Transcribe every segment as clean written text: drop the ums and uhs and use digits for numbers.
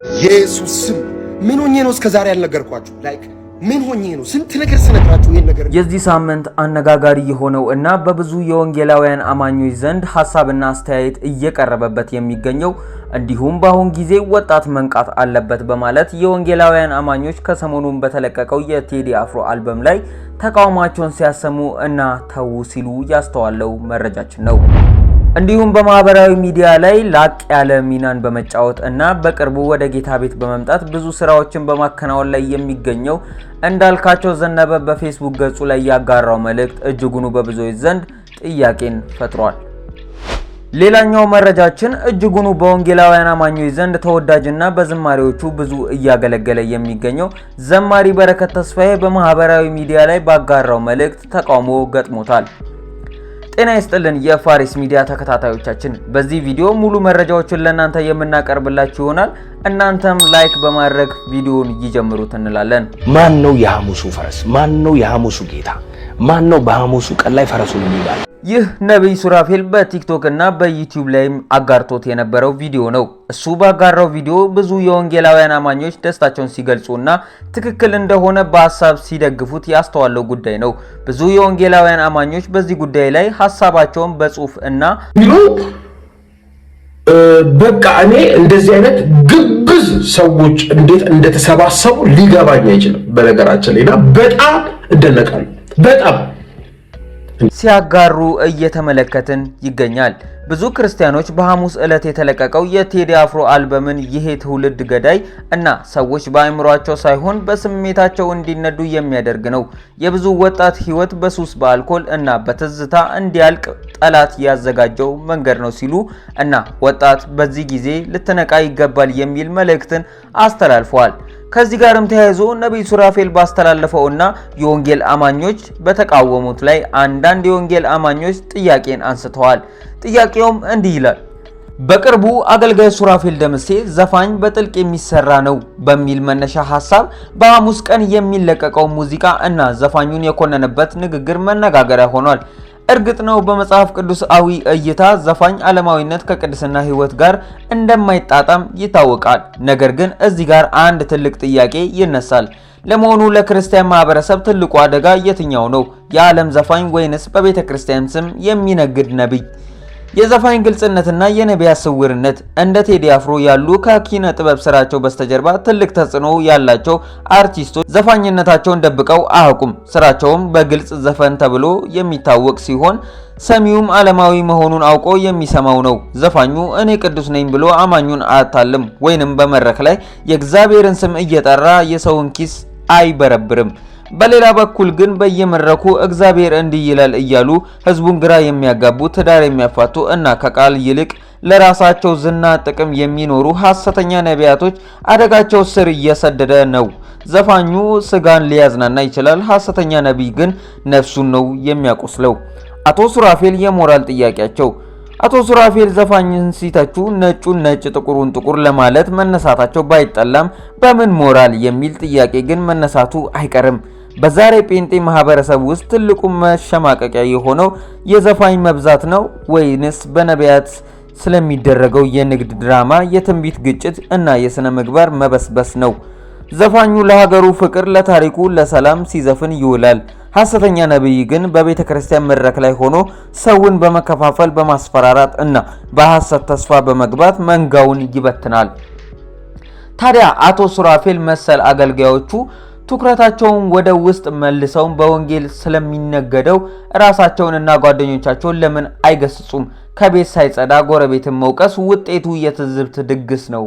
ኢየሱስ ስም ምን ሆኜ ነው እስከዛሬ ያልነገርኳችሁ? ላይክ ምን ሆኜ ነው ስንት ነገር ስነግራችሁ ይሄን ነገር የዚህ ሳምንት አነጋጋሪ የሆነው እና በብዙ የወንጌላውያን አማኞች ዘንድ ሐሳብና አስተያየት እየቀረበበት የሚገኘው እንዲሁም በአሁን ጊዜ ወጣት መንቃት አለበት በማለት የወንጌላውያን አማኞች ከሰሞኑን በተለቀቀው የቴዲ አፍሮ አልበም ላይ ተቃውሟቸውን ሲያሰሙ እና ተው ሲሉ ያስተዋለው መረጃችን ነው። እንዲሁም በማህበራዊ ሚዲያ ላይ ላቅ ያለ ሚናን በመጫወት እና በቅርቡ ወደ ጌታ ቤት በመምጣት ብዙ ስራዎችን በማከናወን ላይ የሚገኘው እንዳልካቸው ዘነበ በፌስቡክ ገጹ ላይ ያጋራው መልእክት እጅጉኑ በብዙዎች ዘንድ ጥያቄን ፈጥሯል። ሌላኛው መረጃችን እጅጉኑ በወንጌላውያን አማኞች ዘንድ ተወዳጅና በዝማሬዎቹ ብዙ እያገለገለ የሚገኘው ዘማሪ በረከት ተስፋዬ በማህበራዊ ሚዲያ ላይ ባጋራው መልእክት ተቃውሞ ገጥሞታል። ጤና ይስጥልን የፋሪስ ሚዲያ ተከታታዮቻችን፣ በዚህ ቪዲዮ ሙሉ መረጃዎችን ለእናንተ የምናቀርብላችሁ ይሆናል። እናንተም ላይክ በማድረግ ቪዲዮውን ይጀምሩት እንላለን። ማን ነው የሐሙሱ ፈረስ? ማን ነው የሐሙሱ ጌታ? ማን ነው በሐሙሱ ቀን ላይ ፈረሱን የሚባል? ይህ ነብይ ሱራፌል በቲክቶክ እና በዩቲዩብ ላይም አጋርቶት የነበረው ቪዲዮ ነው። እሱ ባጋራው ቪዲዮ ብዙ የወንጌላውያን አማኞች ደስታቸውን ሲገልጹና ትክክል እንደሆነ በሐሳብ ሲደግፉት ያስተዋለው ጉዳይ ነው። ብዙ የወንጌላውያን አማኞች በዚህ ጉዳይ ላይ ሐሳባቸውን በጽሁፍ እና በቃ እኔ እንደዚህ አይነት ግብዝ ሰዎች እንዴት እንደተሰባሰቡ ሊገባኝ አይችልም። በነገራችን ላይ በጣም እደነቃለሁ። በጣም ሲያጋሩ እየተመለከትን ይገኛል። ብዙ ክርስቲያኖች በሐሙስ ዕለት የተለቀቀው የቴዲ አፍሮ አልበምን ይሄ ትውልድ ገዳይ እና ሰዎች በአእምሯቸው ሳይሆን በስሜታቸው እንዲነዱ የሚያደርግ ነው፣ የብዙ ወጣት ህይወት በሱስ በአልኮል እና በትዝታ እንዲያልቅ ጠላት ያዘጋጀው መንገድ ነው ሲሉ እና ወጣት በዚህ ጊዜ ልትነቃ ይገባል የሚል መልእክትን አስተላልፈዋል። ከዚህ ጋርም ተያይዞ ነብይ ሱራፌል ባስተላለፈውና የወንጌል አማኞች በተቃወሙት ላይ አንዳንድ የወንጌል አማኞች ጥያቄን አንስተዋል። ጥያቄውም እንዲህ ይላል። በቅርቡ አገልጋይ ሱራፌል ደምሴ ዘፋኝ በጥልቅ የሚሰራ ነው በሚል መነሻ ሐሳብ በሐሙስ ቀን የሚለቀቀው ሙዚቃ እና ዘፋኙን የኮነነበት ንግግር መነጋገሪያ ሆኗል። እርግጥ ነው በመጽሐፍ ቅዱሳዊ እይታ ዘፋኝ ዓለማዊነት ከቅድስና ህይወት ጋር እንደማይጣጣም ይታወቃል። ነገር ግን እዚህ ጋር አንድ ትልቅ ጥያቄ ይነሳል። ለመሆኑ ለክርስቲያን ማህበረሰብ ትልቁ አደጋ የትኛው ነው? የዓለም ዘፋኝ ወይንስ በቤተ ክርስቲያን ስም የሚነግድ ነብይ? የዘፋኝ ግልጽነትና የነቢያት ስውርነት እንደ ቴዲ አፍሮ ያሉ ከኪነ ጥበብ ስራቸው በስተጀርባ ትልቅ ተጽዕኖ ያላቸው አርቲስቶች ዘፋኝነታቸውን ደብቀው አያውቁም። ስራቸውም በግልጽ ዘፈን ተብሎ የሚታወቅ ሲሆን ሰሚውም ዓለማዊ መሆኑን አውቆ የሚሰማው ነው። ዘፋኙ እኔ ቅዱስ ነኝ ብሎ አማኙን አያታልም ወይንም በመድረክ ላይ የእግዚአብሔርን ስም እየጠራ የሰውን ኪስ አይበረብርም። በሌላ በኩል ግን በየመድረኩ እግዚአብሔር እንዲህ ይላል እያሉ ህዝቡን ግራ የሚያጋቡ ትዳር የሚያፋቱ እና ከቃል ይልቅ ለራሳቸው ዝና ጥቅም የሚኖሩ ሐሰተኛ ነቢያቶች አደጋቸው ስር እየሰደደ ነው። ዘፋኙ ስጋን ሊያዝናና ይችላል፣ ሐሰተኛ ነቢይ ግን ነፍሱን ነው የሚያቆስለው። አቶ ሱራፌል የሞራል ጥያቄያቸው። አቶ ሱራፌል ዘፋኝን ሲተቹ ነጩን ነጭ ጥቁሩን ጥቁር ለማለት መነሳታቸው ባይጠላም በምን ሞራል የሚል ጥያቄ ግን መነሳቱ አይቀርም። በዛሬ ጴንጤ ማህበረሰብ ውስጥ ትልቁ መሸማቀቂያ የሆነው የዘፋኝ መብዛት ነው ወይንስ በነቢያት ስለሚደረገው የንግድ ድራማ፣ የትንቢት ግጭት እና የሥነ ምግባር መበስበስ ነው? ዘፋኙ ለሀገሩ ፍቅር፣ ለታሪኩ፣ ለሰላም ሲዘፍን ይውላል። ሐሰተኛ ነብይ ግን በቤተ ክርስቲያን መድረክ ላይ ሆኖ ሰውን በመከፋፈል በማስፈራራት እና በሐሰት ተስፋ በመግባት መንጋውን ይበትናል። ታዲያ አቶ ሱራፌል መሰል አገልጋዮቹ ትኩረታቸውን ወደ ውስጥ መልሰው በወንጌል ስለሚነገደው ራሳቸውንና ጓደኞቻቸውን ለምን አይገስጹም? ከቤት ሳይጸዳ ጎረቤትን መውቀስ ውጤቱ የትዝብት ድግስ ነው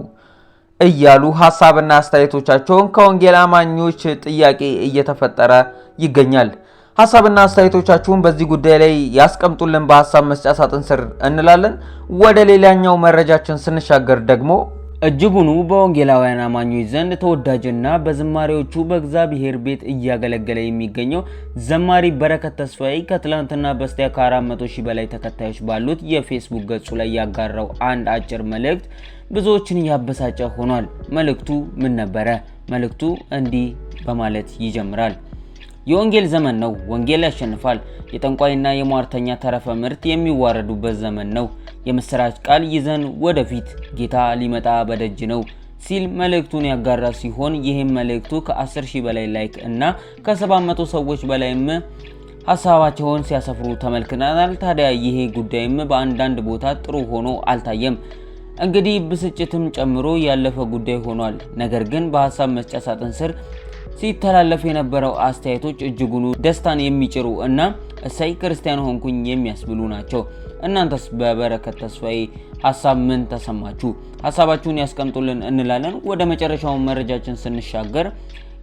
እያሉ ሐሳብና አስተያየቶቻቸውን ከወንጌል አማኞች ጥያቄ እየተፈጠረ ይገኛል። ሐሳብና አስተያየቶቻችሁን በዚህ ጉዳይ ላይ ያስቀምጡልን በሐሳብ መስጫ ሳጥን ስር እንላለን። ወደ ሌላኛው መረጃችን ስንሻገር ደግሞ እጅጉኑ በወንጌላውያን አማኞች ዘንድ ተወዳጅና በዝማሬዎቹ በእግዚአብሔር ቤት እያገለገለ የሚገኘው ዘማሪ በረከት ተስፋዬ ከትላንትና በስቲያ ከ400,000 በላይ ተከታዮች ባሉት የፌስቡክ ገጹ ላይ ያጋራው አንድ አጭር መልእክት ብዙዎችን ያበሳጨ ሆኗል። መልእክቱ ምን ነበረ? መልእክቱ እንዲህ በማለት ይጀምራል። የወንጌል ዘመን ነው። ወንጌል ያሸንፋል። የጠንቋይና የሟርተኛ ተረፈ ምርት የሚዋረዱበት ዘመን ነው። የምስራች ቃል ይዘን ወደፊት ጌታ ሊመጣ በደጅ ነው። ሲል መልእክቱን ያጋራ ሲሆን ይህም መልእክቱ ከ10,000 በላይ ላይክ እና ከ700 ሰዎች በላይም ሐሳባቸውን ሲያሰፍሩ ተመልክተናል። ታዲያ ይሄ ጉዳይም በአንዳንድ ቦታ ጥሩ ሆኖ አልታየም። እንግዲህ ብስጭትም ጨምሮ ያለፈ ጉዳይ ሆኗል። ነገር ግን በሐሳብ መስጫ ሳጥን ስር ሲተላለፍ የነበረው አስተያየቶች እጅጉኑ ደስታን የሚጭሩ እና እሰይ ክርስቲያን ሆንኩኝ የሚያስብሉ ናቸው። እናንተስ በበረከት ተስፋዬ ሐሳብ ምን ተሰማችሁ? ሐሳባችሁን ያስቀምጡልን እንላለን። ወደ መጨረሻው መረጃችን ስንሻገር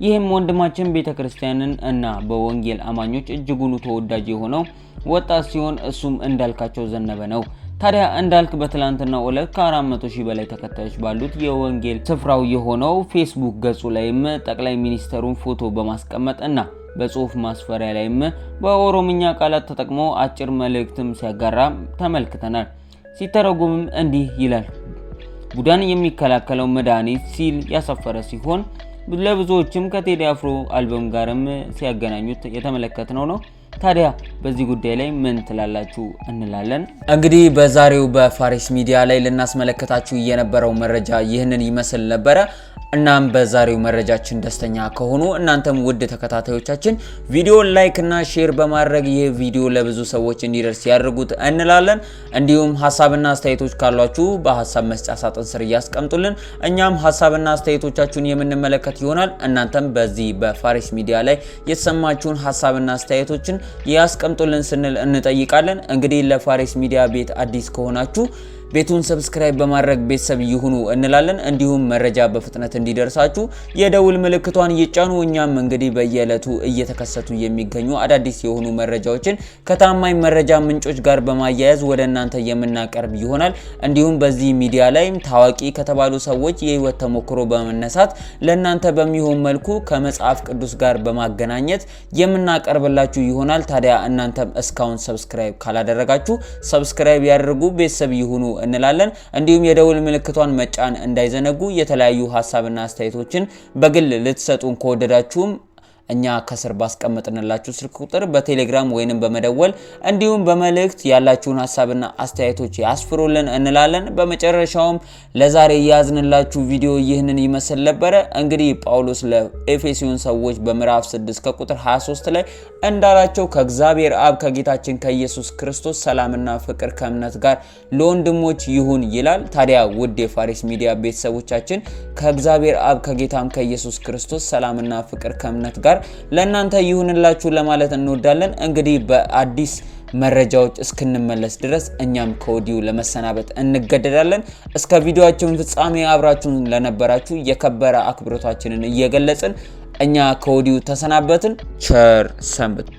ይህም ወንድማችን ቤተክርስቲያንን እና በወንጌል አማኞች እጅጉኑ ተወዳጅ የሆነው ወጣት ሲሆን እሱም እንዳልካቸው ዘነበ ነው። ታዲያ እንዳልክ በትላንትናው ዕለት ከ400,000 በላይ ተከታዮች ባሉት የወንጌል ስፍራው የሆነው ፌስቡክ ገጹ ላይም ጠቅላይ ሚኒስተሩን ፎቶ በማስቀመጥ እና በጽሁፍ ማስፈሪያ ላይም በኦሮምኛ ቃላት ተጠቅሞ አጭር መልእክትም ሲያጋራ ተመልክተናል። ሲተረጉምም እንዲህ ይላል። ቡዳን የሚከላከለው መድኃኒት ሲል ያሰፈረ ሲሆን ለብዙዎችም ከቴዲ አፍሮ አልበም ጋርም ሲያገናኙት የተመለከትነው ነው። ታዲያ በዚህ ጉዳይ ላይ ምን ትላላችሁ እንላለን። እንግዲህ በዛሬው በፋሪስ ሚዲያ ላይ ልናስመለከታችሁ የነበረው መረጃ ይህንን ይመስል ነበረ። እናም በዛሬው መረጃችን ደስተኛ ከሆኑ እናንተም ውድ ተከታታዮቻችን ቪዲዮ ላይክ እና ሼር በማድረግ ይህ ቪዲዮ ለብዙ ሰዎች እንዲደርስ ያድርጉት እንላለን። እንዲሁም ሐሳብና አስተያየቶች ካሏችሁ በሐሳብ መስጫ ሳጥን ስር ያስቀምጡልን። እኛም ሐሳብና አስተያየቶቻችሁን የምንመለከት ይሆናል። እናንተም በዚህ በፋሪስ ሚዲያ ላይ የተሰማችሁን ሐሳብና አስተያየቶችን ያስቀምጡልን ስንል እንጠይቃለን። እንግዲህ ለፋሪስ ሚዲያ ቤት አዲስ ከሆናችሁ ቤቱን ሰብስክራይብ በማድረግ ቤተሰብ ይሁኑ እንላለን። እንዲሁም መረጃ በፍጥነት እንዲደርሳችሁ የደውል ምልክቷን ይጫኑ። እኛም እንግዲህ በየዕለቱ እየተከሰቱ የሚገኙ አዳዲስ የሆኑ መረጃዎችን ከታማኝ መረጃ ምንጮች ጋር በማያያዝ ወደ እናንተ የምናቀርብ ይሆናል። እንዲሁም በዚህ ሚዲያ ላይ ታዋቂ ከተባሉ ሰዎች የህይወት ተሞክሮ በመነሳት ለእናንተ በሚሆን መልኩ ከመጽሐፍ ቅዱስ ጋር በማገናኘት የምናቀርብላችሁ ይሆናል። ታዲያ እናንተም እስካሁን ሰብስክራይብ ካላደረጋችሁ ሰብስክራይብ ያድርጉ፣ ቤተሰብ ይሁኑ እንላለን። እንዲሁም የደውል ምልክቷን መጫን እንዳይዘነጉ። የተለያዩ ሐሳብና አስተያየቶችን በግል ልትሰጡን ከወደዳችሁም እኛ ከስር ባስቀመጥንላችሁ ስልክ ቁጥር በቴሌግራም ወይንም በመደወል እንዲሁም በመልእክት ያላችሁን ሐሳብና አስተያየቶች ያስፍሩልን እንላለን። በመጨረሻውም ለዛሬ ያዝንላችሁ ቪዲዮ ይህንን ይመስል ነበረ። እንግዲህ ጳውሎስ ለኤፌሶን ሰዎች በምዕራፍ 6 ከቁጥር 23 ላይ እንዳላቸው ከእግዚአብሔር አብ ከጌታችን ከኢየሱስ ክርስቶስ ሰላምና ፍቅር ከእምነት ጋር ለወንድሞች ይሁን ይላል። ታዲያ ውድ የፋሪስ ሚዲያ ቤተሰቦቻችን ከእግዚአብሔር አብ ከጌታም ከኢየሱስ ክርስቶስ ሰላምና ፍቅር ከእምነት ጋር ለእናንተ ይሁንላችሁ ለማለት እንወዳለን። እንግዲህ በአዲስ መረጃዎች እስክንመለስ ድረስ እኛም ከወዲሁ ለመሰናበት እንገደዳለን። እስከ ቪዲዮአችን ፍጻሜ አብራችሁን ለነበራችሁ የከበረ አክብሮታችንን እየገለጽን እኛ ከወዲሁ ተሰናበትን። ቸር ሰንብቱ።